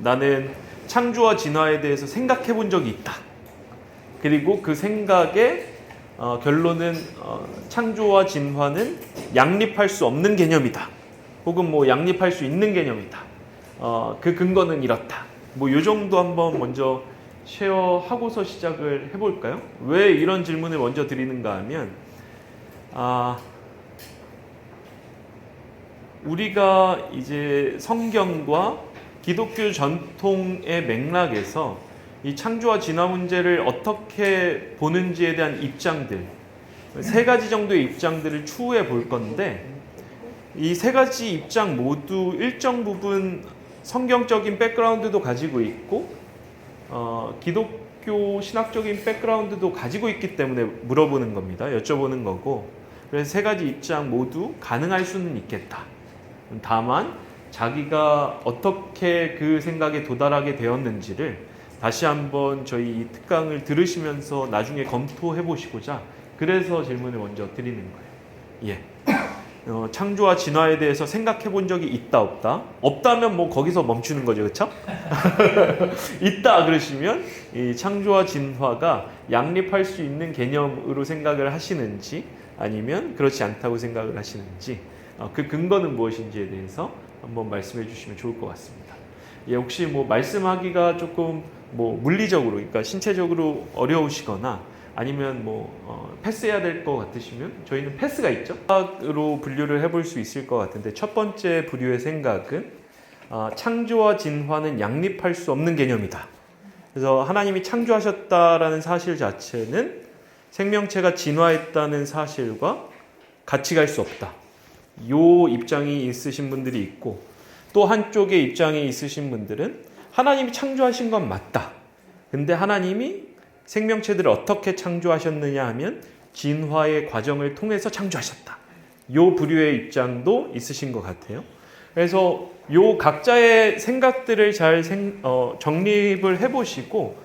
나는 창조와 진화에 대해서 생각해 본 적이 있다. 그리고 그 생각의 결론은 창조와 진화는 양립할 수 없는 개념이다. 혹은 뭐 양립할 수 있는 개념이다. 그 근거는 이렇다. 뭐 요 정도 한번 먼저 쉐어하고서 시작을 해볼까요? 왜 이런 질문을 먼저 드리는가 하면 우리가 이제 성경과 기독교 전통의 맥락에서 이 창조와 진화 문제를 어떻게 보는지에 대한 입장들, 세 가지 정도의 입장들을 추후에 볼 건데, 이 세 가지 입장 모두 일정 부분 성경적인 백그라운드도 가지고 있고 기독교 신학적인 백그라운드도 가지고 있기 때문에 물어보는 겁니다. 여쭤보는 거고, 그래서 세 가지 입장 모두 가능할 수는 있겠다. 다만 자기가 어떻게 그 생각에 도달하게 되었는지를 다시 한번 저희 이 특강을 들으시면서 나중에 검토해 보시고자 그래서 질문을 먼저 드리는 거예요. 예. 창조와 진화에 대해서 생각해 본 적이 있다 없다? 없다면 뭐 거기서 멈추는 거죠, 그렇죠? 있다 그러시면 이 창조와 진화가 양립할 수 있는 개념으로 생각을 하시는지 아니면 그렇지 않다고 생각을 하시는지 그 근거는 무엇인지에 대해서 한번 말씀해 주시면 좋을 것 같습니다. 예, 혹시 뭐 말씀하기가 조금 뭐 물리적으로, 그러니까 신체적으로 어려우시거나 아니면 뭐 패스해야 될 것 같으시면 저희는 패스가 있죠. 생각으로 분류를 해볼 수 있을 것 같은데, 첫 번째 부류의 생각은 창조와 진화는 양립할 수 없는 개념이다. 그래서 하나님이 창조하셨다라는 사실 자체는 생명체가 진화했다는 사실과 같이 갈 수 없다. 요 입장이 있으신 분들이 있고, 또 한쪽의 입장이 있으신 분들은 하나님이 창조하신 건 맞다. 근데 하나님이 생명체들을 어떻게 창조하셨느냐 하면 진화의 과정을 통해서 창조하셨다. 요 부류의 입장도 있으신 것 같아요. 그래서 요 각자의 생각들을 잘 정립을 해보시고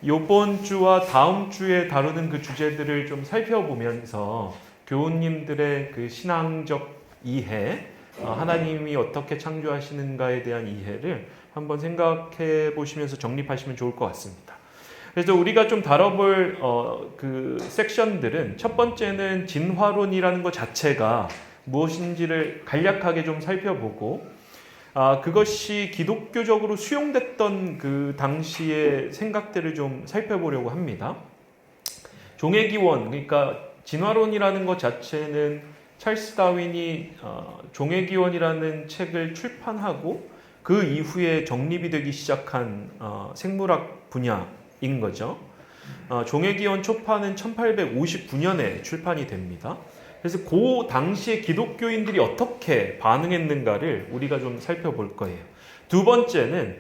요번 주와 다음 주에 다루는 그 주제들을 좀 살펴보면서 교우님들의 그 신앙적 이해, 하나님이 어떻게 창조하시는가에 대한 이해를 한번 생각해 보시면서 정립하시면 좋을 것 같습니다. 그래서 우리가 좀 다뤄볼 그 섹션들은, 첫 번째는 진화론이라는 것 자체가 무엇인지를 간략하게 좀 살펴보고, 그것이 기독교적으로 수용됐던 그 당시의 생각들을 좀 살펴보려고 합니다. 종의 기원, 그러니까 진화론이라는 것 자체는 찰스 다윈이 종의 기원이라는 책을 출판하고 그 이후에 정립이 되기 시작한 생물학 분야인 거죠. 종의 기원 초판은 1859년에 출판이 됩니다. 그래서 그 당시에 기독교인들이 어떻게 반응했는가를 우리가 좀 살펴볼 거예요. 두 번째는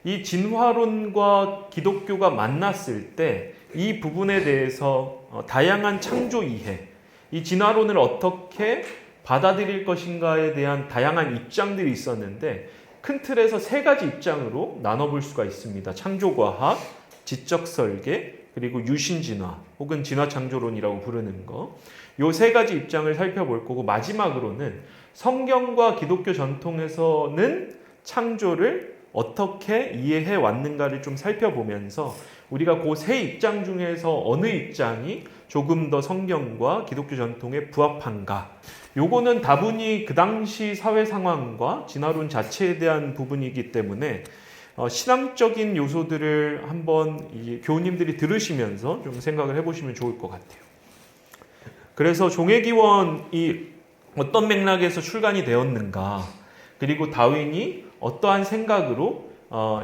이 진화론과 기독교가 만났을 때 이 부분에 대해서 다양한 창조 이해, 이 진화론을 어떻게 받아들일 것인가에 대한 다양한 입장들이 있었는데, 큰 틀에서 세 가지 입장으로 나눠볼 수가 있습니다. 창조과학, 지적설계, 그리고 유신진화 혹은 진화창조론이라고 부르는 거. 요 세 가지 입장을 살펴볼 거고, 마지막으로는 성경과 기독교 전통에서는 창조를 어떻게 이해해 왔는가를 좀 살펴보면서 우리가 그 세 입장 중에서 어느 입장이 조금 더 성경과 기독교 전통에 부합한가, 요거는 다분히 그 당시 사회 상황과 진화론 자체에 대한 부분이기 때문에 신앙적인 요소들을 한번 이 교우님들이 들으시면서 좀 생각을 해보시면 좋을 것 같아요. 그래서 종의 기원이 어떤 맥락에서 출간이 되었는가, 그리고 다윈이 어떠한 생각으로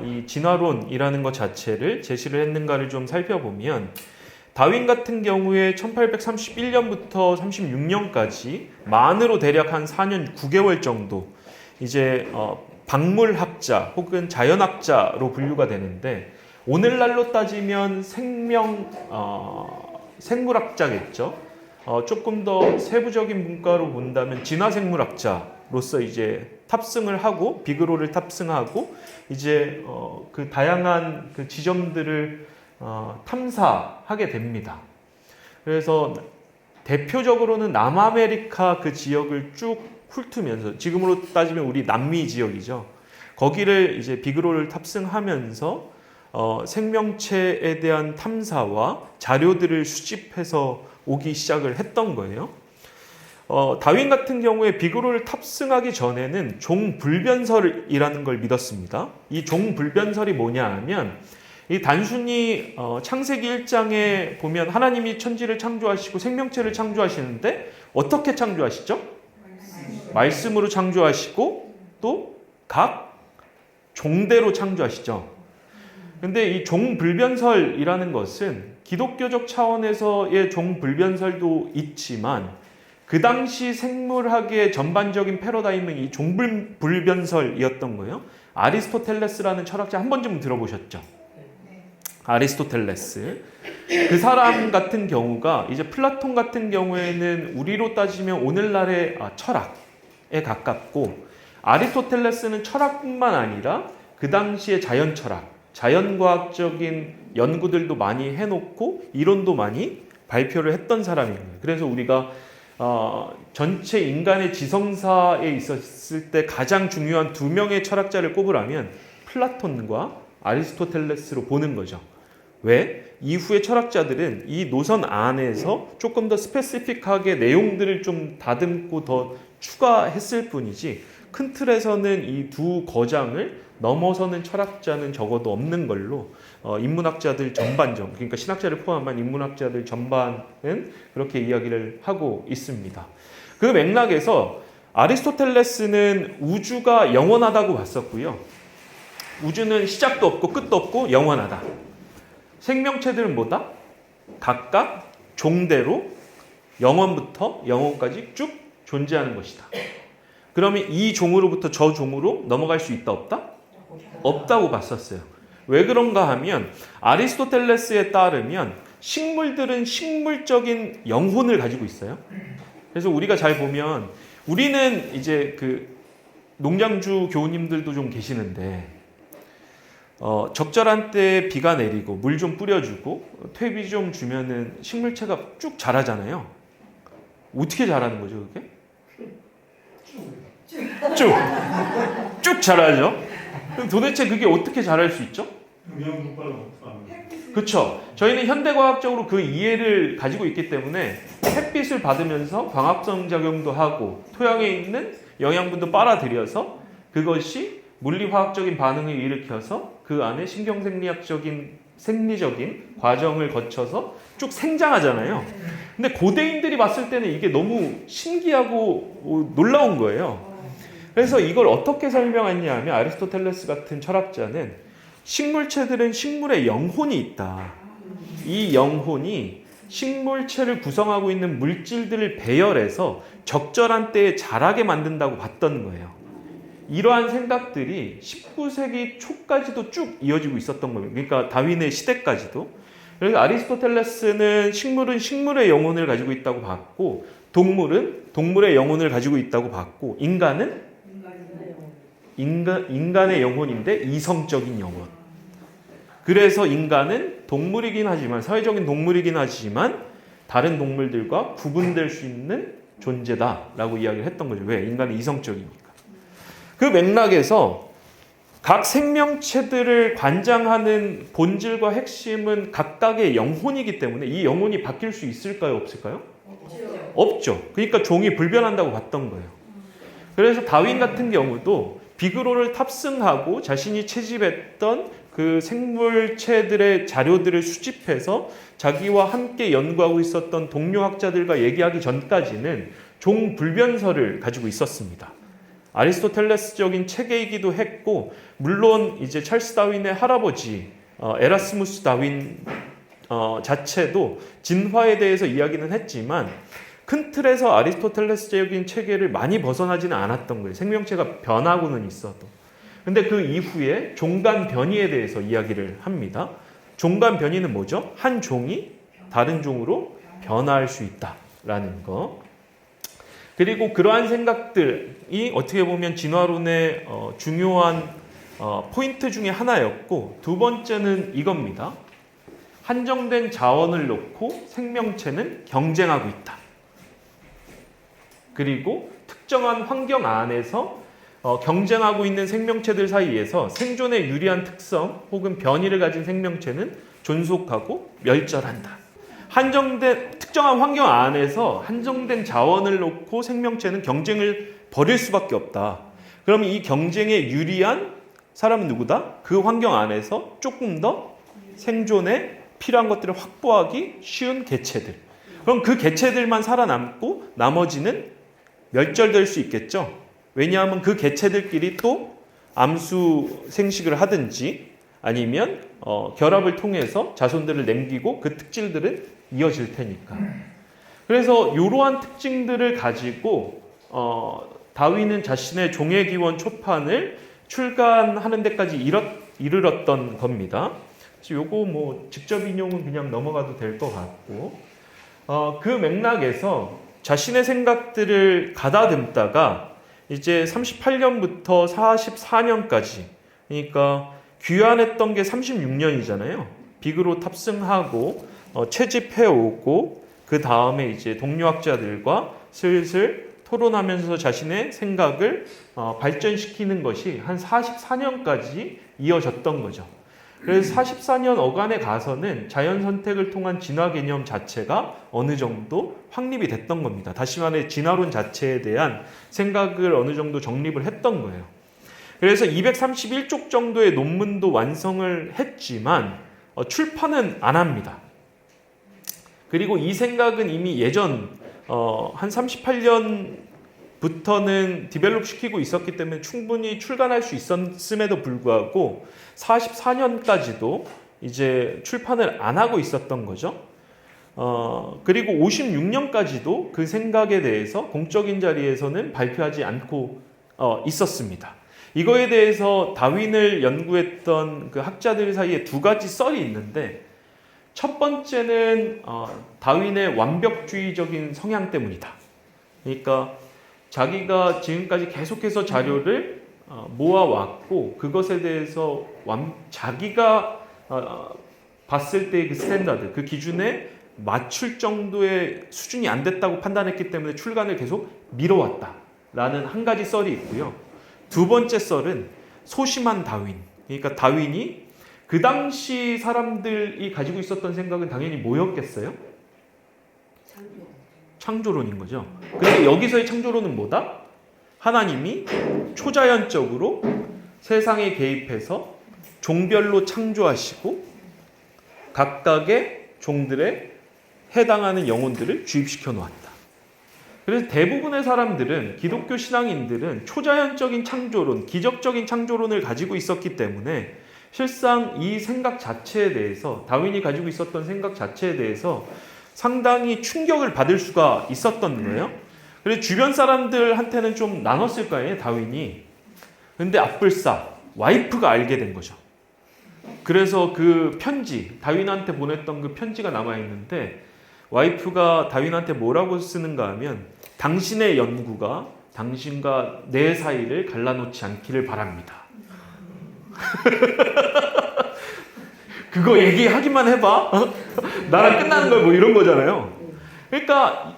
이 진화론이라는 것 자체를 제시를 했는가를 좀 살펴보면, 다윈 같은 경우에 1831년부터 36년까지 만으로 대략 한 4년 9개월 정도 이제 박물학자 혹은 자연학자로 분류가 되는데, 오늘날로 따지면 생물학자겠죠. 조금 더 세부적인 문과로 본다면 진화생물학자로서 이제 탑승을 하고, 비그로를 탑승하고 이제 그 다양한 그 지점들을 탐사하게 됩니다. 그래서 대표적으로는 남아메리카 그 지역을 쭉 훑으면서, 지금으로 따지면 우리 남미 지역이죠. 거기를 이제 비그로를 탑승하면서 생명체에 대한 탐사와 자료들을 수집해서 오기 시작을 했던 거예요. 다윈 같은 경우에 비그로를 탑승하기 전에는 종불변설이라는 걸 믿었습니다. 이 종불변설이 뭐냐 하면 이 단순히 창세기 1장에 보면 하나님이 천지를 창조하시고 생명체를 창조하시는데 어떻게 창조하시죠? 말씀으로 창조하시고 또 각 종대로 창조하시죠. 근데 이 종불변설이라는 것은 기독교적 차원에서의 종불변설도 있지만 그 당시 생물학의 전반적인 패러다임은 이 종불변설이었던 거예요. 아리스토텔레스라는 철학자 한 번쯤 들어보셨죠? 아리스토텔레스. 그 사람 같은 경우가 이제 플라톤 같은 경우에는 우리로 따지면 오늘날의 철학에 가깝고, 아리스토텔레스는 철학뿐만 아니라 그 당시의 자연 철학, 자연과학적인 연구들도 많이 해놓고 이론도 많이 발표를 했던 사람인 거예요. 그래서 우리가 전체 인간의 지성사에 있었을 때 가장 중요한 두 명의 철학자를 꼽으라면 플라톤과 아리스토텔레스로 보는 거죠. 왜? 이후의 철학자들은 이 노선 안에서 조금 더 스페시픽하게 내용들을 좀 다듬고 더 추가했을 뿐이지, 큰 틀에서는 이 두 거장을 넘어서는 철학자는 적어도 없는 걸로 인문학자들 전반적, 그러니까 신학자를 포함한 인문학자들 전반은 그렇게 이야기를 하고 있습니다. 그 맥락에서 아리스토텔레스는 우주가 영원하다고 봤었고요. 우주는 시작도 없고 끝도 없고 영원하다. 생명체들은 뭐다? 각각 종대로 영원부터 영원까지 쭉 존재하는 것이다. 그러면 이 종으로부터 저 종으로 넘어갈 수 있다 없다? 없다고 봤었어요. 왜 그런가 하면 아리스토텔레스에 따르면 식물들은 식물적인 영혼을 가지고 있어요. 그래서 우리가 잘 보면 우리는 이제 그 농장주 교우님들도 좀 계시는데 적절한 때 비가 내리고 물 좀 뿌려주고 퇴비 좀 주면은 식물체가 쭉 자라잖아요. 어떻게 자라는 거죠, 그게? 쭉 자라죠. 그럼 도대체 그게 어떻게 자랄 수 있죠? 그렇죠. 저희는 현대과학적으로 그 이해를 가지고 있기 때문에 햇빛을 받으면서 광합성 작용도 하고 토양에 있는 영양분도 빨아들여서 그것이 물리화학적인 반응을 일으켜서 그 안에 생리적인 과정을 거쳐서 쭉 생장하잖아요. 근데 고대인들이 봤을 때는 이게 너무 신기하고 놀라운 거예요. 그래서 이걸 어떻게 설명했냐 하면 아리스토텔레스 같은 철학자는 식물체들은 식물의 영혼이 있다. 이 영혼이 식물체를 구성하고 있는 물질들을 배열해서 적절한 때에 자라게 만든다고 봤던 거예요. 이러한 생각들이 19세기 초까지도 쭉 이어지고 있었던 거예요. 그러니까 다윈의 시대까지도. 그래서 아리스토텔레스는 식물은 식물의 영혼을 가지고 있다고 봤고, 동물은 동물의 영혼을 가지고 있다고 봤고, 인간은 인간의 영혼인데 이성적인 영혼. 그래서 인간은 동물이긴 하지만, 사회적인 동물이긴 하지만 다른 동물들과 구분될 수 있는 존재다라고 이야기를 했던 거죠. 왜? 인간은 이성적이니까. 그 맥락에서 각 생명체들을 관장하는 본질과 핵심은 각각의 영혼이기 때문에 이 영혼이 바뀔 수 있을까요? 없을까요? 없죠. 그러니까 종이 불변한다고 봤던 거예요. 그래서 다윈 같은 경우도 비그로를 탑승하고 자신이 채집했던 그 생물체들의 자료들을 수집해서 자기와 함께 연구하고 있었던 동료 학자들과 얘기하기 전까지는 종불변설을 가지고 있었습니다. 아리스토텔레스적인 체계이기도 했고, 물론 이제 찰스 다윈의 할아버지 에라스무스 다윈 자체도 진화에 대해서 이야기는 했지만 큰 틀에서 아리스토텔레스적인 체계를 많이 벗어나지는 않았던 거예요. 생명체가 변하고는 있어도. 근데 그 이후에 종간 변이에 대해서 이야기를 합니다. 종간 변이는 뭐죠? 한 종이 다른 종으로 변화할 수 있다라는 거. 그리고 그러한 생각들이 어떻게 보면 진화론의 중요한 포인트 중에 하나였고, 두 번째는 이겁니다. 한정된 자원을 놓고 생명체는 경쟁하고 있다. 그리고 특정한 환경 안에서 경쟁하고 있는 생명체들 사이에서 생존에 유리한 특성 혹은 변이를 가진 생명체는 존속하고 멸절한다. 특정한 환경 안에서 한정된 자원을 놓고 생명체는 경쟁을 벌일 수밖에 없다. 그럼 이 경쟁에 유리한 사람은 누구다? 그 환경 안에서 조금 더 생존에 필요한 것들을 확보하기 쉬운 개체들. 그럼 그 개체들만 살아남고 나머지는 멸절될 수 있겠죠. 왜냐하면 그 개체들끼리 또 암수 생식을 하든지 아니면 결합을 통해서 자손들을 남기고 그 특질들은 이어질 테니까. 그래서 이러한 특징들을 가지고 다윈은 자신의 종의 기원 초판을 출간하는 데까지 이르렀던 겁니다. 그래서 요거 뭐 직접 인용은 그냥 넘어가도 될 것 같고, 그 맥락에서 자신의 생각들을 가다듬다가 이제 38년부터 44년까지, 그러니까 귀환했던 게 36년이잖아요. 비그로 탑승하고 채집해오고 그 다음에 이제 동료학자들과 슬슬 토론하면서 자신의 생각을 발전시키는 것이 한 44년까지 이어졌던 거죠. 그래서 44년 어간에 가서는 자연 선택을 통한 진화 개념 자체가 어느 정도 확립이 됐던 겁니다. 다시 말해 진화론 자체에 대한 생각을 어느 정도 정립을 했던 거예요. 그래서 231쪽 정도의 논문도 완성을 했지만 출판은 안 합니다. 그리고 이 생각은 이미 예전 한 38년부터는 디벨롭 시키고 있었기 때문에 충분히 출간할 수 있었음에도 불구하고 44년까지도 이제 출판을 안 하고 있었던 거죠. 그리고 56년까지도 그 생각에 대해서 공적인 자리에서는 발표하지 않고 있었습니다. 이거에 대해서 다윈을 연구했던 그 학자들 사이에 두 가지 썰이 있는데, 첫 번째는 다윈의 완벽주의적인 성향 때문이다. 그러니까 자기가 지금까지 계속해서 자료를 모아왔고 그것에 대해서 자기가 봤을 때의 그 스탠다드, 그 기준에 맞출 정도의 수준이 안 됐다고 판단했기 때문에 출간을 계속 미뤄왔다라는 한 가지 썰이 있고요. 두 번째 썰은 소심한 다윈. 그러니까 다윈이 그 당시 사람들이 가지고 있었던 생각은 당연히 뭐였겠어요? 창조론인 거죠. 근데 여기서의 창조론은 뭐다? 하나님이 초자연적으로 세상에 개입해서 종별로 창조하시고 각각의 종들에 해당하는 영혼들을 주입시켜 놓았다. 그래서 대부분의 사람들은, 기독교 신앙인들은 초자연적인 창조론, 기적적인 창조론을 가지고 있었기 때문에 실상 이 생각 자체에 대해서, 다윈이 가지고 있었던 생각 자체에 대해서 상당히 충격을 받을 수가 있었던 거예요. 그래서 주변 사람들한테는 좀 나눴을 거예요, 다윈이. 근데 앞불싸 와이프가 알게 된 거죠. 그래서 그 편지, 다윈한테 보냈던 그 편지가 남아있는데, 와이프가 다윈한테 뭐라고 쓰는가 하면, 당신의 연구가 당신과 내 사이를 갈라놓지 않기를 바랍니다. 그거 얘기하기만 해봐. 나랑 끝나는 걸 뭐 이런 거잖아요. 그러니까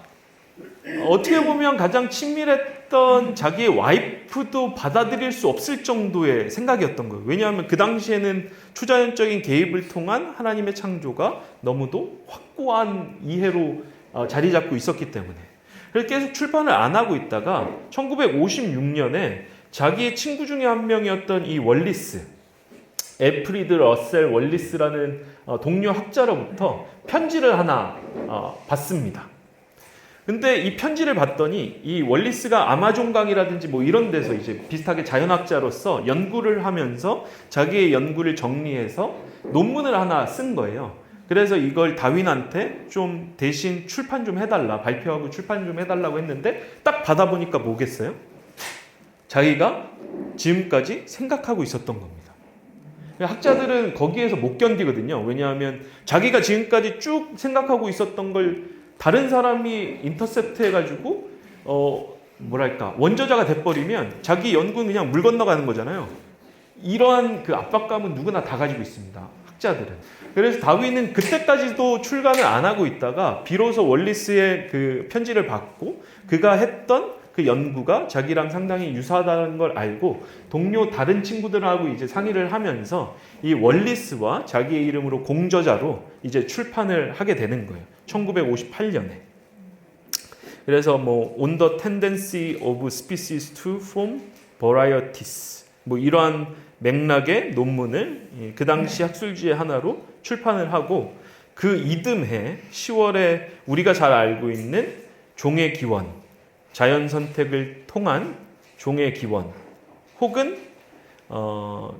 어떻게 보면 가장 친밀했던 자기의 와이프도 받아들일 수 없을 정도의 생각이었던 거예요. 왜냐하면 그 당시에는 초자연적인 개입을 통한 하나님의 창조가 너무도 확고한 이해로 자리 잡고 있었기 때문에. 그래서 계속 출판을 안 하고 있다가 1956년에 자기의 친구 중에 한 명이었던 이 월리스, 에프리드 러셀 월리스라는 동료 학자로부터 편지를 하나 받습니다. 근데 이 편지를 봤더니 이 월리스가 아마존강이라든지 뭐 이런 데서 이제 비슷하게 자연학자로서 연구를 하면서 자기의 연구를 정리해서 논문을 하나 쓴 거예요. 그래서 이걸 다윈한테 좀 대신 출판 좀 해달라, 발표하고 출판 좀 해달라고 했는데 딱 받아보니까 뭐겠어요? 자기가 지금까지 생각하고 있었던 겁니다. 학자들은 거기에서 못 견디거든요. 왜냐하면 자기가 지금까지 쭉 생각하고 있었던 걸 다른 사람이 인터셉트 해가지고 원저자가 돼버리면 자기 연구는 그냥 물 건너가는 거잖아요. 이러한 그 압박감은 누구나 다 가지고 있습니다, 학자들은. 그래서 다윈은 그때까지도 출간을 안 하고 있다가 비로소 월리스의 그 편지를 받고 그가 했던 그 연구가 자기랑 상당히 유사하다는 걸 알고 동료 다른 친구들하고 이제 상의를 하면서 이 월리스와 자기의 이름으로 공저자로 이제 출판을 하게 되는 거예요. 1958년에. 그래서 On the Tendency of Species to Form Varieties 이러한 맥락의 논문을 그 당시 학술지의 하나로 출판을 하고 그 이듬해 10월에 우리가 잘 알고 있는 종의 기원, 자연 선택을 통한 종의 기원, 혹은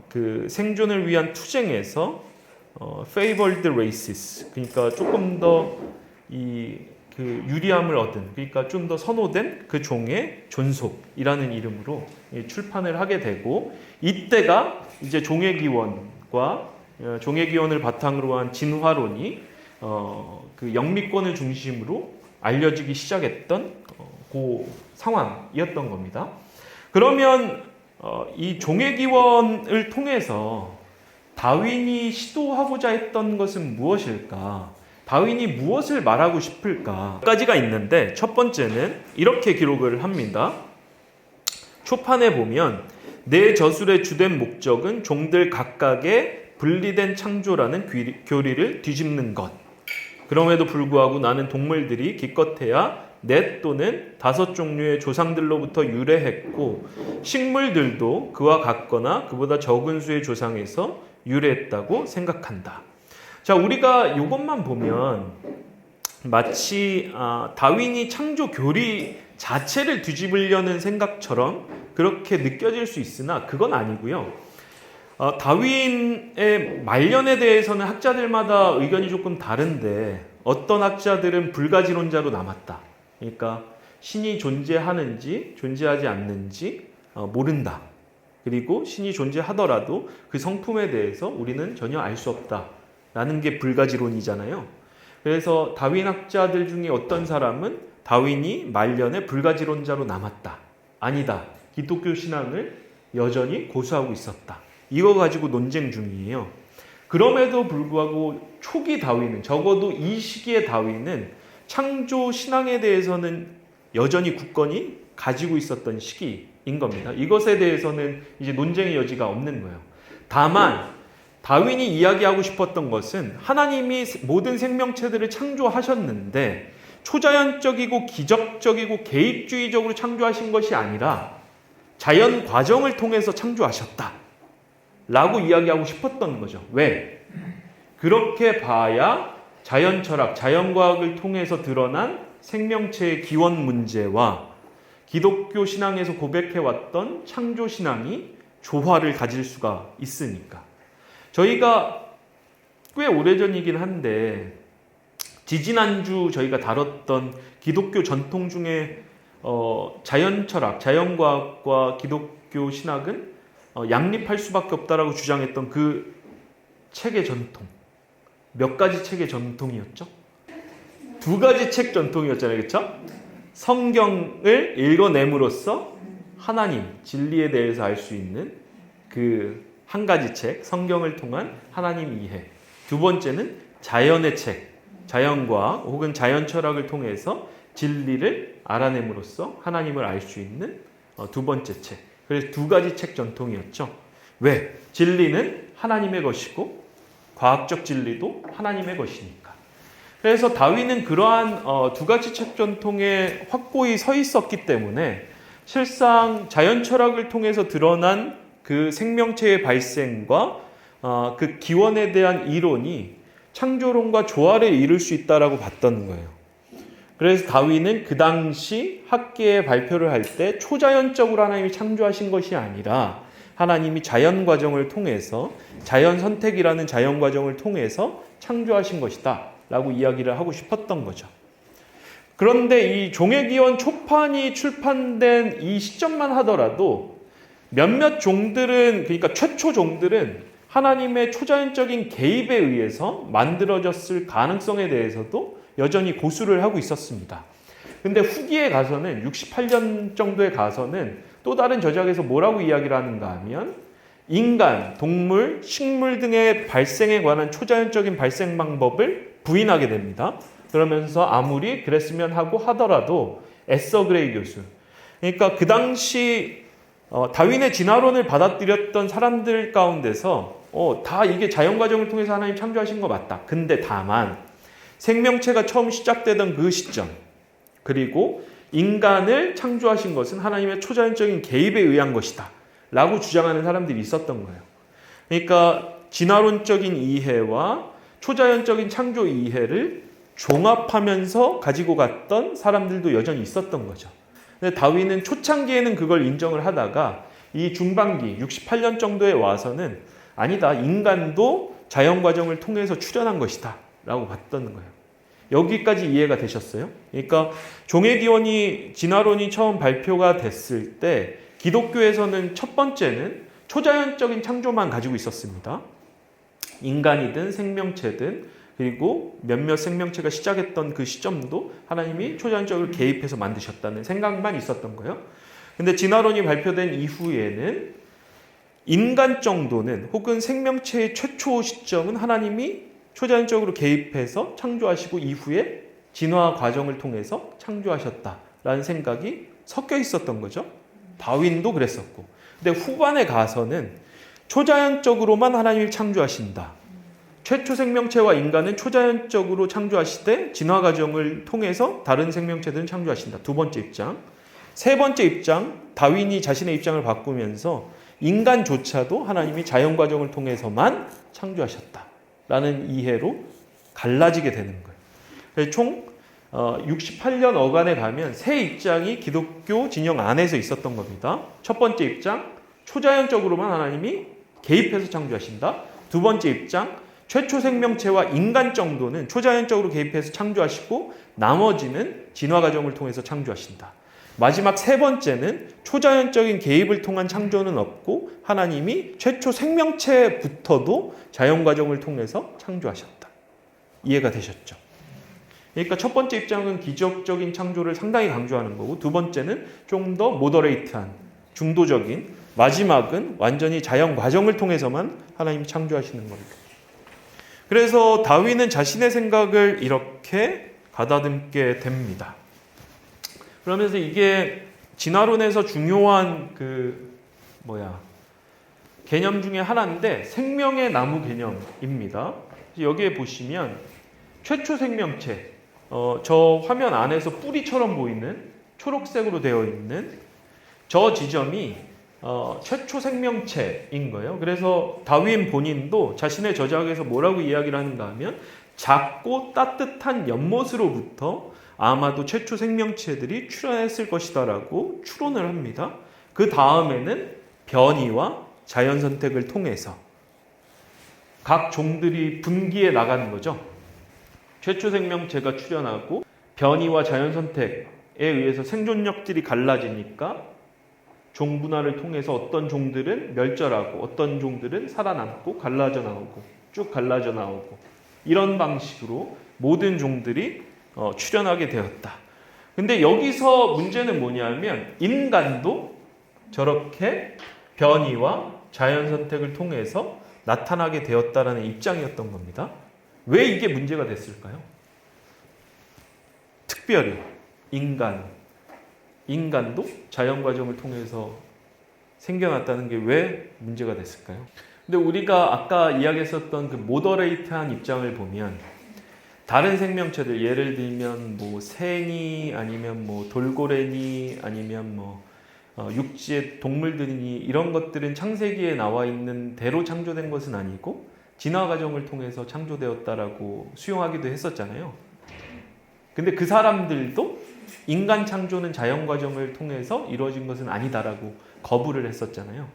그 생존을 위한 투쟁에서 favored races, 그러니까 조금 더 그 유리함을 얻은, 그러니까 좀 더 선호된 그 종의 존속이라는 이름으로 출판을 하게 되고, 이때가 이제 종의 기원과 종의 기원을 바탕으로 한 진화론이 그 영미권을 중심으로 알려지기 시작했던 그 상황이었던 겁니다. 그러면 이 종의 기원을 통해서 다윈이 시도하고자 했던 것은 무엇일까? 다윈이 무엇을 말하고 싶을까? 몇 가지가 있는데 첫 번째는 이렇게 기록을 합니다. 초판에 보면 내 저술의 주된 목적은 종들 각각의 분리된 창조라는 교리를 뒤집는 것. 그럼에도 불구하고 나는 동물들이 기껏해야 넷 또는 5 종류의 조상들로부터 유래했고 식물들도 그와 같거나 그보다 적은 수의 조상에서 유래했다고 생각한다. 자, 우리가 이것만 보면 마치 다윈이 창조 교리 자체를 뒤집으려는 생각처럼 그렇게 느껴질 수 있으나 그건 아니고요. 다윈의 말년에 대해서는 학자들마다 의견이 조금 다른데 어떤 학자들은 불가지론자로 남았다. 그러니까 신이 존재하는지 존재하지 않는지 모른다. 그리고 신이 존재하더라도 그 성품에 대해서 우리는 전혀 알 수 없다. 라는 게 불가지론이잖아요. 그래서 다윈 학자들 중에 어떤 사람은 다윈이 말년에 불가지론자로 남았다. 아니다. 기독교 신앙을 여전히 고수하고 있었다. 이거 가지고 논쟁 중이에요. 그럼에도 불구하고 초기 다윈은, 적어도 이 시기의 다윈은 창조 신앙에 대해서는 여전히 굳건히 가지고 있었던 시기인 겁니다. 이것에 대해서는 이제 논쟁의 여지가 없는 거예요. 다만 다윈이 이야기하고 싶었던 것은 하나님이 모든 생명체들을 창조하셨는데 초자연적이고 기적적이고 개입주의적으로 창조하신 것이 아니라 자연 과정을 통해서 창조하셨다 라고 이야기하고 싶었던 거죠. 왜? 그렇게 봐야 자연 철학, 자연과학을 통해서 드러난 생명체의 기원 문제와 기독교 신앙에서 고백해왔던 창조 신앙이 조화를 가질 수가 있으니까. 저희가 꽤 오래전이긴 한데 지지난주 저희가 다뤘던 기독교 전통 중에 자연 철학, 자연과학과 기독교 신학은 양립할 수밖에 없다라고 주장했던 그 책의 전통. 몇 가지 책의 전통이었죠? 2가지 책 전통이었잖아요. 그렇죠? 성경을 읽어냄으로써 하나님, 진리에 대해서 알 수 있는 그 한 가지 책, 성경을 통한 하나님 이해. 두 번째는 자연의 책, 자연과학 혹은 자연 철학을 통해서 진리를 알아냄으로써 하나님을 알 수 있는 두 번째 책. 그래서 2가지 책 전통이었죠. 왜? 진리는 하나님의 것이고 과학적 진리도 하나님의 것이니까. 그래서 다윈은 그러한 2가지 책 전통에 확고히 서 있었기 때문에 실상 자연 철학을 통해서 드러난 그 생명체의 발생과 그 기원에 대한 이론이 창조론과 조화를 이룰 수 있다라고 봤던 거예요. 그래서 다윈은 그 당시 학계에 발표를 할 때 초자연적으로 하나님이 창조하신 것이 아니라 하나님이 자연 과정을 통해서 자연 선택이라는 자연 과정을 통해서 창조하신 것이다 라고 이야기를 하고 싶었던 거죠. 그런데 이 종의 기원 초판이 출판된 이 시점만 하더라도 몇몇 종들은, 그러니까 최초 종들은 하나님의 초자연적인 개입에 의해서 만들어졌을 가능성에 대해서도 여전히 고수를 하고 있었습니다. 근데 후기에 가서는 68년 정도에 가서는 또 다른 저작에서 뭐라고 이야기를 하는가 하면 인간, 동물, 식물 등의 발생에 관한 초자연적인 발생 방법을 부인하게 됩니다. 그러면서 아무리 그랬으면 하고 하더라도 에서 그레이 교수, 그러니까 그 당시 다윈의 진화론을 받아들였던 사람들 가운데서 다 이게 자연 과정을 통해서 하나님 창조하신 거 맞다. 근데 다만 생명체가 처음 시작되던 그 시점, 그리고 인간을 창조하신 것은 하나님의 초자연적인 개입에 의한 것이다 라고 주장하는 사람들이 있었던 거예요. 그러니까 진화론적인 이해와 초자연적인 창조 이해를 종합하면서 가지고 갔던 사람들도 여전히 있었던 거죠. 근데 다윈은 초창기에는 그걸 인정을 하다가 이 중반기 68년 정도에 와서는 아니다, 인간도 자연 과정을 통해서 출현한 것이다 라고 봤던 거예요. 여기까지 이해가 되셨어요? 그러니까 종의기원이 진화론이 처음 발표가 됐을 때 기독교에서는 첫 번째는 초자연적인 창조만 가지고 있었습니다. 인간이든 생명체든, 그리고 몇몇 생명체가 시작했던 그 시점도 하나님이 초자연적으로 개입해서 만드셨다는 생각만 있었던 거예요. 근데 진화론이 발표된 이후에는 인간 정도는, 혹은 생명체의 최초 시점은 하나님이 초자연적으로 개입해서 창조하시고 이후에 진화 과정을 통해서 창조하셨다라는 생각이 섞여 있었던 거죠. 다윈도 그랬었고. 근데 후반에 가서는 초자연적으로만 하나님이 창조하신다. 최초 생명체와 인간은 초자연적으로 창조하시되 진화 과정을 통해서 다른 생명체들은 창조하신다. 두 번째 입장. 세 번째 입장, 다윈이 자신의 입장을 바꾸면서 인간조차도 하나님이 자연 과정을 통해서만 창조하셨다라는 이해로 갈라지게 되는 거예요. 총 68년 어간에 가면 세 입장이 기독교 진영 안에서 있었던 겁니다. 첫 번째 입장, 초자연적으로만 하나님이 개입해서 창조하신다. 두 번째 입장, 최초 생명체와 인간 정도는 초자연적으로 개입해서 창조하시고 나머지는 진화 과정을 통해서 창조하신다. 마지막 세 번째는 초자연적인 개입을 통한 창조는 없고 하나님이 최초 생명체부터도 자연 과정을 통해서 창조하셨다. 이해가 되셨죠? 그러니까 첫 번째 입장은 기적적인 창조를 상당히 강조하는 거고, 두 번째는 좀 더 모더레이트한, 중도적인, 마지막은 완전히 자연 과정을 통해서만 하나님이 창조하시는 겁니다. 그래서 다윈은 자신의 생각을 이렇게 가다듬게 됩니다. 그러면서 이게 진화론에서 중요한 개념 중에 하나인데 생명의 나무 개념입니다. 여기에 보시면 최초 생명체, 저 화면 안에서 뿌리처럼 보이는 초록색으로 되어 있는 저 지점이 최초 생명체인 거예요. 그래서 다윈 본인도 자신의 저작에서 뭐라고 이야기를 하는가 하면 작고 따뜻한 연못으로부터 아마도 최초 생명체들이 출현했을 것이다라고 추론을 합니다. 그 다음에는 변이와 자연 선택을 통해서 각 종들이 분기해 나가는 거죠. 최초 생명체가 출현하고 변이와 자연 선택에 의해서 생존력들이 갈라지니까 종분화를 통해서 어떤 종들은 멸절하고 어떤 종들은 살아남고 갈라져 나오고 쭉 갈라져 나오고 이런 방식으로 모든 종들이 출현하게 되었다. 근데 여기서 문제는 뭐냐면 인간도 저렇게 변이와 자연 선택을 통해서 나타나게 되었다라는 입장이었던 겁니다. 왜 이게 문제가 됐을까요? 특별히 인간도 자연 과정을 통해서 생겨났다는 게 왜 문제가 됐을까요? 근데 우리가 아까 이야기했었던 그 모더레이트한 입장을 보면 다른 생명체들, 예를 들면 뭐 새니 아니면 뭐 돌고래니 아니면 뭐 육지의 동물들이니 이런 것들은 창세기에 나와 있는 대로 창조된 것은 아니고 진화 과정을 통해서 창조되었다라고 수용하기도 했었잖아요. 근데 그 사람들도 인간 창조는 자연 과정을 통해서 이루어진 것은 아니다라고 거부를 했었잖아요.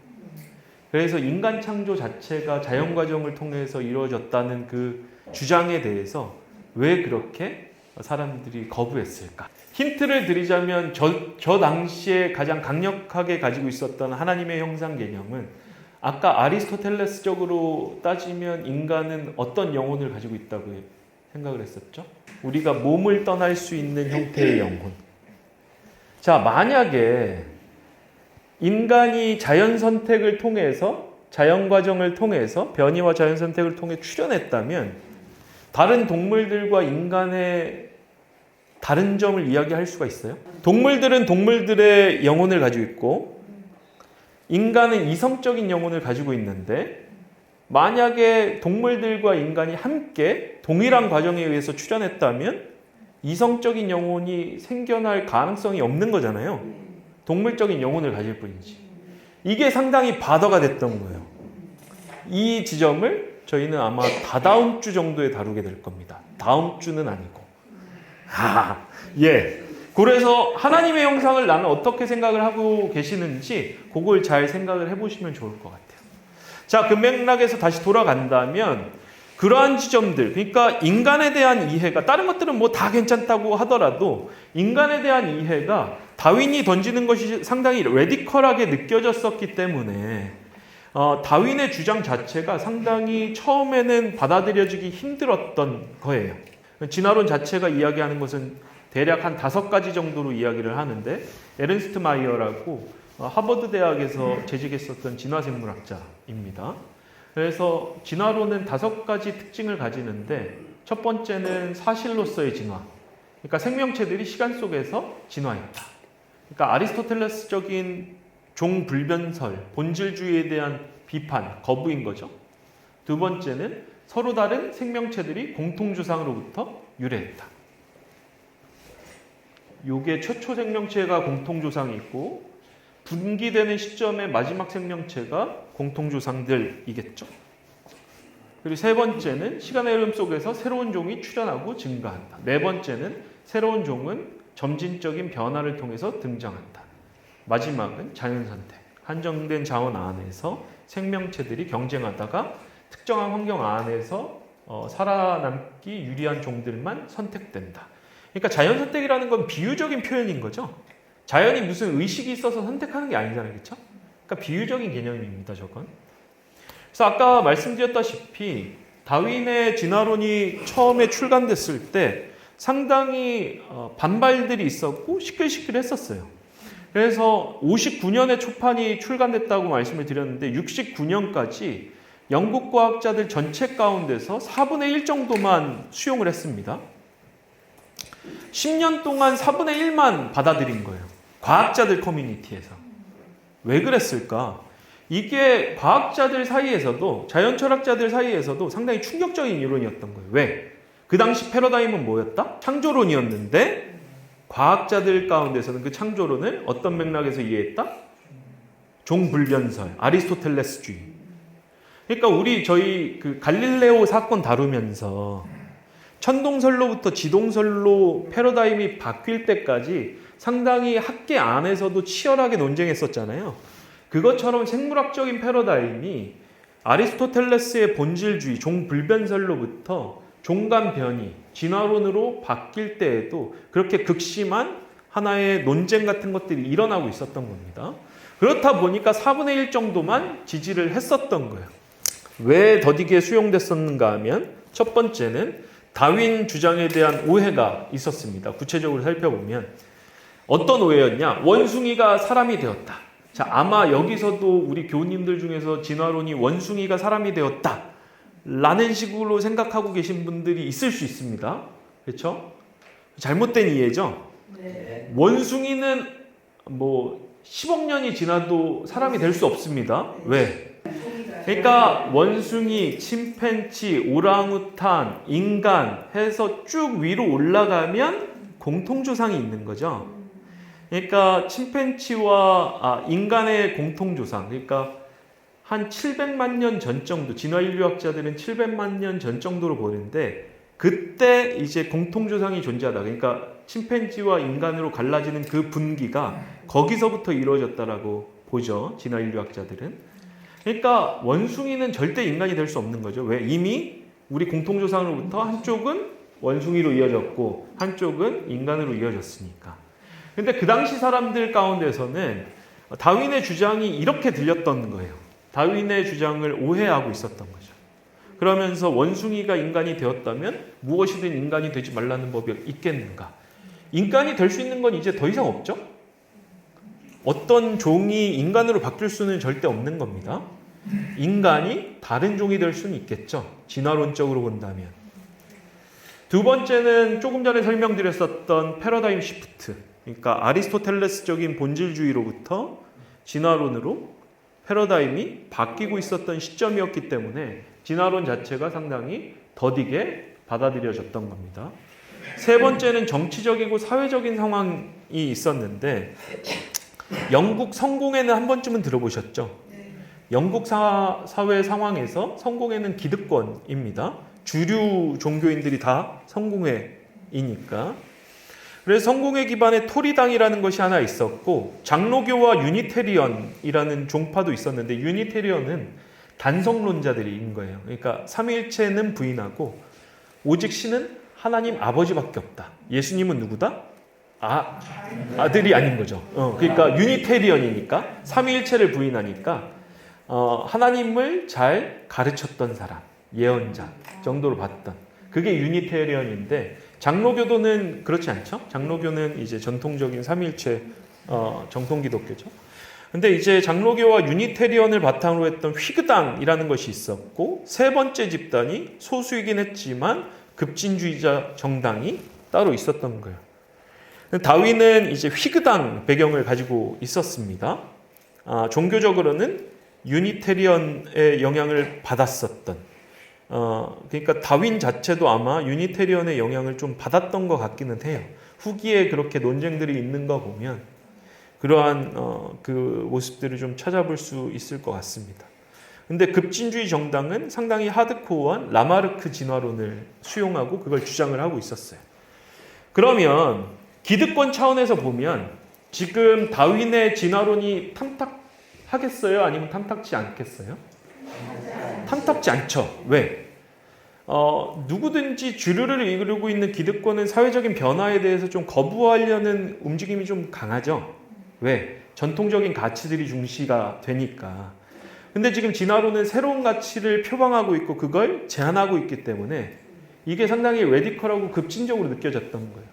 그래서 인간 창조 자체가 자연 과정을 통해서 이루어졌다는 그 주장에 대해서 왜 그렇게 사람들이 거부했을까? 힌트를 드리자면 저 당시에 가장 강력하게 가지고 있었던 하나님의 형상 개념은 아까 아리스토텔레스적으로 따지면 인간은 어떤 영혼을 가지고 있다고 생각을 했었죠? 우리가 몸을 떠날 수 있는 형태의 영혼. 자, 만약에 인간이 자연 선택을 통해서, 자연 과정을 통해서, 변이와 자연 선택을 통해 출현했다면 다른 동물들과 인간의 다른 점을 이야기할 수가 있어요? 동물들은 동물들의 영혼을 가지고 있고 인간은 이성적인 영혼을 가지고 있는데 만약에 동물들과 인간이 함께 동일한 과정에 의해서 출현했다면 이성적인 영혼이 생겨날 가능성이 없는 거잖아요. 동물적인 영혼을 가질 뿐이지. 이게 상당히 바더가 됐던 거예요. 이 지점을 저희는 아마 다다음 주 정도에 다루게 될 겁니다. 다음 주는 아니고. 예. 그래서 하나님의 형상을 나는 어떻게 생각을 하고 계시는지 그걸 잘 생각을 해보시면 좋을 것 같아요. 자, 그 맥락에서 다시 돌아간다면 그러한 지점들, 그러니까 인간에 대한 이해가 다른 것들은 뭐 다 괜찮다고 하더라도 인간에 대한 이해가 다윈이 던지는 것이 상당히 레디컬하게 느껴졌었기 때문에 다윈의 주장 자체가 상당히 처음에는 받아들여지기 힘들었던 거예요. 진화론 자체가 이야기하는 것은 대략 한 5가지 정도로 이야기를 하는데 에른스트 마이어라고 하버드 대학에서 재직했었던 진화생물학자입니다. 그래서 진화론은 5가지 특징을 가지는데 첫 번째는 사실로서의 진화. 그러니까 생명체들이 시간 속에서 진화했다. 그러니까 아리스토텔레스적인 종불변설, 본질주의에 대한 비판, 거부인 거죠. 두 번째는 서로 다른 생명체들이 공통조상으로부터 유래했다. 요게 최초 생명체가 공통조상이 있고 분기되는 시점의 마지막 생명체가 공통조상들이겠죠. 그리고 세 번째는 시간의 흐름 속에서 새로운 종이 출현하고 증가한다. 네 번째는 새로운 종은 점진적인 변화를 통해서 등장한다. 마지막은 자연선택. 한정된 자원 안에서 생명체들이 경쟁하다가 특정한 환경 안에서 살아남기 유리한 종들만 선택된다. 그러니까 자연선택이라는 건 비유적인 표현인 거죠. 자연이 무슨 의식이 있어서 선택하는 게 아니잖아요. 그렇죠? 그러니까 비유적인 개념입니다. 저건. 그래서 아까 말씀드렸다시피 다윈의 진화론이 처음에 출간됐을 때 상당히 반발들이 있었고 시끌시끌했었어요. 그래서 59년에 초판이 출간됐다고 말씀을 드렸는데 69년까지 영국 과학자들 전체 가운데서 4분의 1 정도만 수용을 했습니다. 10년 동안 4분의 1만 받아들인 거예요. 과학자들 커뮤니티에서. 왜 그랬을까? 이게 과학자들 사이에서도 자연철학자들 사이에서도 상당히 충격적인 이론이었던 거예요. 왜? 그 당시 패러다임은 뭐였다? 창조론이었는데 과학자들 가운데서는 그 창조론을 어떤 맥락에서 이해했다? 종불변설, 아리스토텔레스주의. 그러니까 저희 그 갈릴레오 사건 다루면서 천동설로부터 지동설로 패러다임이 바뀔 때까지 상당히 학계 안에서도 치열하게 논쟁했었잖아요. 그것처럼 생물학적인 패러다임이 아리스토텔레스의 본질주의, 종불변설로부터 종간 변이, 진화론으로 바뀔 때에도 그렇게 극심한 하나의 논쟁 같은 것들이 일어나고 있었던 겁니다. 그렇다 보니까 4분의 1 정도만 지지를 했었던 거예요. 왜 더디게 수용됐었는가 하면 첫 번째는 다윈 주장에 대한 오해가 있었습니다. 구체적으로 살펴보면 어떤 오해였냐? 원숭이가 사람이 되었다. 자, 아마 여기서도 우리 교우님들 중에서 진화론이 원숭이가 사람이 되었다 라는 식으로 생각하고 계신 분들이 있을 수 있습니다. 그렇죠? 잘못된 이해죠? 네. 원숭이는 뭐 10억 년이 지나도 사람이 될 수 없습니다. 왜? 그러니까 원숭이, 침팬치, 오랑우탄, 인간 해서 쭉 위로 올라가면 공통조상이 있는 거죠. 그러니까 침팬치와 인간의 공통조상, 그러니까 한 700만 년 전 정도, 진화인류학자들은 700만 년 전 정도로 보는데 그때 이제 공통조상이 존재하다. 그러니까 침팬지와 인간으로 갈라지는 그 분기가 거기서부터 이루어졌다라고 보죠. 진화인류학자들은. 그러니까 원숭이는 절대 인간이 될 수 없는 거죠. 왜? 이미 우리 공통조상으로부터 한쪽은 원숭이로 이어졌고 한쪽은 인간으로 이어졌으니까. 근데 그 당시 사람들 가운데서는 다윈의 주장이 이렇게 들렸던 거예요. 다윈의 주장을 오해하고 있었던 거죠. 그러면서 원숭이가 인간이 되었다면 무엇이든 인간이 되지 말라는 법이 있겠는가? 인간이 될 수 있는 건 이제 더 이상 없죠? 어떤 종이 인간으로 바뀔 수는 절대 없는 겁니다. 인간이 다른 종이 될 수는 있겠죠. 진화론적으로 본다면. 두 번째는 조금 전에 설명드렸었던 패러다임 시프트. 그러니까 아리스토텔레스적인 본질주의로부터 진화론으로 패러다임이 바뀌고 있었던 시점이었기 때문에 진화론 자체가 상당히 더디게 받아들여졌던 겁니다. 세 번째는 정치적이고 사회적인 상황이 있었는데 영국 성공회는 한 번쯤은 들어보셨죠? 영국 사회 상황에서 성공회는 기득권입니다. 주류 종교인들이 다 성공회이니까. 그래서 성공회 기반의 토리당이라는 것이 하나 있었고 장로교와 유니테리언이라는 종파도 있었는데 유니테리언은 단성론자들인 거예요. 그러니까 삼위일체는 부인하고 오직 신은 하나님 아버지밖에 없다. 예수님은 누구다? 아들이 아닌 거죠. 그러니까 유니테리언이니까 삼위일체를 부인하니까 하나님을 잘 가르쳤던 사람, 예언자 정도로 봤던 그게 유니테리언인데 장로교도는 그렇지 않죠? 장로교는 이제 전통적인 삼위일체 정통 기독교죠. 근데 이제 장로교와 유니테리언을 바탕으로 했던 휘그당이라는 것이 있었고 세 번째 집단이 소수이긴 했지만 급진주의자 정당이 따로 있었던 거예요. 다윈은 이제 휘그당 배경을 가지고 있었습니다. 종교적으로는 유니테리언의 영향을 받았었던 그러니까 다윈 자체도 아마 유니테리언의 영향을 좀 받았던 것 같기는 해요. 후기에 그렇게 논쟁들이 있는 거 보면 그러한 그 모습들을 좀 찾아볼 수 있을 것 같습니다. 근데 급진주의 정당은 상당히 하드코어한 라마르크 진화론을 수용하고 그걸 주장을 하고 있었어요. 그러면 기득권 차원에서 보면 지금 다윈의 진화론이 탐탁하겠어요? 아니면 탐탁지 않겠어요? 탐탁지 않죠. 왜? 누구든지 주류를 이루고 있는 기득권은 사회적인 변화에 대해서 좀 거부하려는 움직임이 좀 강하죠. 왜? 전통적인 가치들이 중시가 되니까. 근데 지금 진화론은 새로운 가치를 표방하고 있고 그걸 제안하고 있기 때문에 이게 상당히 레디컬하고 급진적으로 느껴졌던 거예요.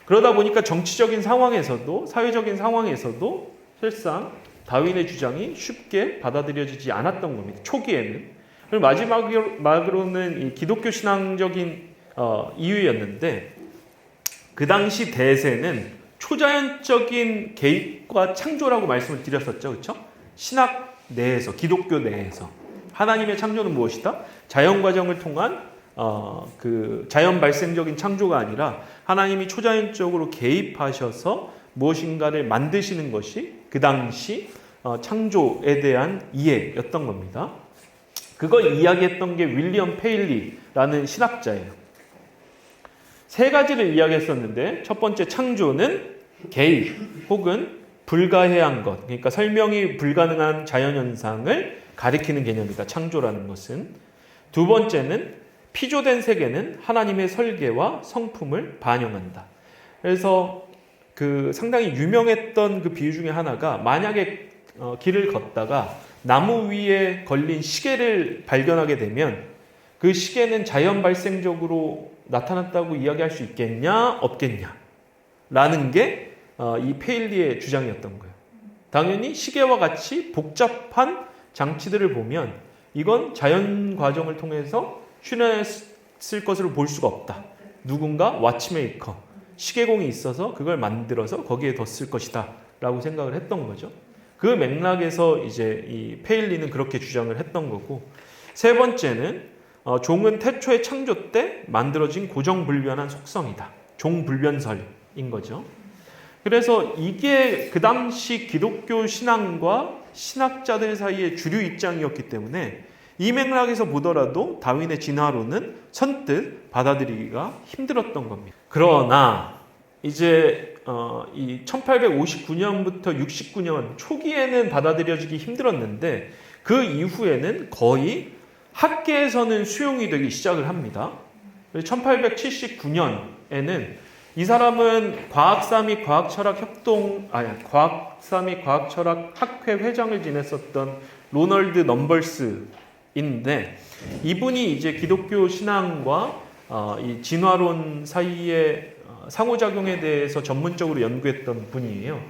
그러다 보니까 정치적인 상황에서도 사회적인 상황에서도 실상 다윈의 주장이 쉽게 받아들여지지 않았던 겁니다. 초기에는. 그리고 마지막으로는 이 기독교 신앙적인 이유였는데 그 당시 대세는 초자연적인 개입과 창조라고 말씀을 드렸었죠. 그렇죠? 신학 내에서, 기독교 내에서 하나님의 창조는 무엇이다? 자연 과정을 통한 그 자연 발생적인 창조가 아니라 하나님이 초자연적으로 개입하셔서 무엇인가를 만드시는 것이 그 당시 창조에 대한 이해였던 겁니다. 그걸 이야기했던 게 윌리엄 페일리라는 신학자예요. 세 가지를 이야기했었는데 첫 번째 창조는 개입 혹은 불가해한 것, 그러니까 설명이 불가능한 자연현상을 가리키는 개념이다. 창조라는 것은. 두 번째는 피조된 세계는 하나님의 설계와 성품을 반영한다. 그래서 그 상당히 유명했던 그 비유 중에 하나가 만약에 길을 걷다가 나무 위에 걸린 시계를 발견하게 되면 그 시계는 자연 발생적으로 나타났다고 이야기할 수 있겠냐 없겠냐 라는 게 이 페일리의 주장이었던 거예요. 당연히 시계와 같이 복잡한 장치들을 보면 이건 자연 과정을 통해서 출현했을 것으로 볼 수가 없다. 누군가 와치메이커, 시계공이 있어서 그걸 만들어서 거기에 뒀을 것이다 라고 생각을 했던 거죠. 그 맥락에서 이제 이 페일리는 그렇게 주장을 했던 거고, 세 번째는 종은 태초의 창조 때 만들어진 고정불변한 속성이다. 종불변설인 거죠. 그래서 이게 그 당시 기독교 신앙과 신학자들 사이의 주류 입장이었기 때문에 이 맥락에서 보더라도 다윈의 진화론은 선뜻 받아들이기가 힘들었던 겁니다. 그러나 이제 이 1859년부터 69년 초기에는 받아들여지기 힘들었는데 그 이후에는 거의 학계에서는 수용이 되기 시작을 합니다. 1879년에는 이 사람은 과학사 및 과학철학 학회 회장을 지냈었던 로널드 넘벌스인데 이분이 이제 기독교 신앙과 이 진화론 사이의 상호작용에 대해서 전문적으로 연구했던 분이에요.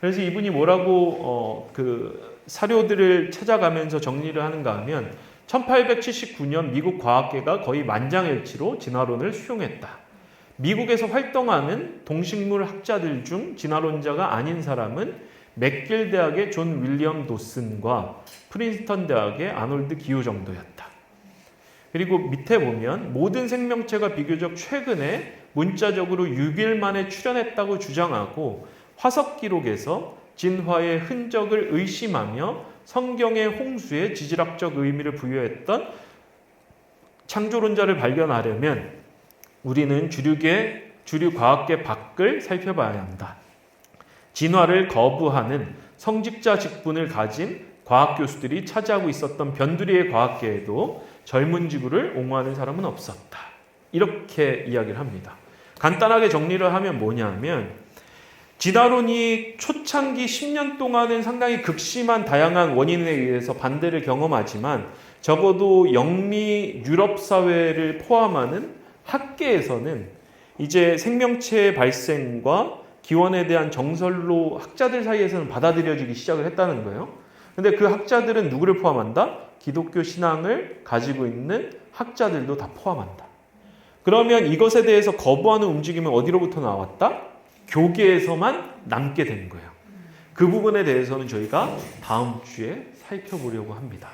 그래서 이분이 뭐라고 그 사료들을 찾아가면서 정리를 하는가 하면 1879년 미국 과학계가 거의 만장일치로 진화론을 수용했다. 미국에서 활동하는 동식물 학자들 중 진화론자가 아닌 사람은 맥길 대학의 존 윌리엄 도슨과 프린스턴 대학의 아놀드 기호 정도였다. 그리고 밑에 보면 모든 생명체가 비교적 최근에 문자적으로 6일 만에 출현했다고 주장하고 화석 기록에서 진화의 흔적을 의심하며 성경의 홍수에 지질학적 의미를 부여했던 창조론자를 발견하려면 우리는 주류 과학계 밖을 살펴봐야 한다. 진화를 거부하는 성직자 직분을 가진 과학 교수들이 차지하고 있었던 변두리의 과학계에도 젊은 지구를 옹호하는 사람은 없었다. 이렇게 이야기를 합니다. 간단하게 정리를 하면 뭐냐면 진화론이 초창기 10년 동안은 상당히 극심한 다양한 원인에 의해서 반대를 경험하지만 적어도 영미 유럽 사회를 포함하는 학계에서는 이제 생명체의 발생과 기원에 대한 정설로 학자들 사이에서는 받아들여지기 시작을 했다는 거예요. 근데 그 학자들은 누구를 포함한다? 기독교 신앙을 가지고 있는 학자들도 다 포함한다. 그러면 이것에 대해서 거부하는 움직임은 어디로부터 나왔다? 교계에서만 남게 된 거예요. 그 부분에 대해서는 저희가 다음 주에 살펴보려고 합니다.